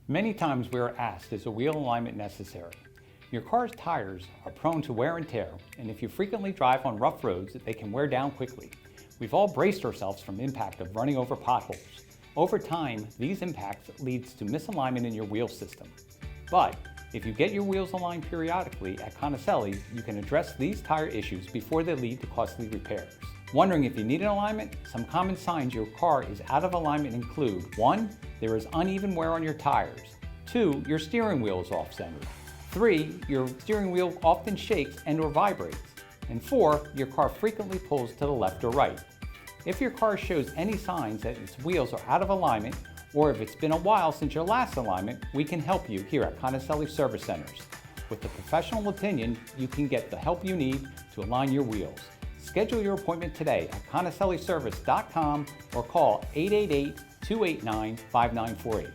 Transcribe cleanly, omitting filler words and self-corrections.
Many times we are asked, is a wheel alignment necessary? Your car's tires are prone to wear and tear, and if you frequently drive on rough roads, they can wear down quickly. We've all braced ourselves from impact of running over potholes. Over time, these impacts leads to misalignment in your wheel system. But if you get your wheels aligned periodically at Conicelli, you can address these tire issues before they lead to costly repairs. Wondering if you need an alignment? Some common signs your car is out of alignment include: 1. There is uneven wear on your tires. 2. Your steering wheel is off-centered. 3. Your steering wheel often shakes and or vibrates. And 4. Your car frequently pulls to the left or right. If your car shows any signs that its wheels are out of alignment, or if it's been a while since your last alignment, we can help you here at Conicelli Service Centers. With a professional opinion, you can get the help you need to align your wheels. Schedule your appointment today at ConicelliService.com or call 888-289-5948.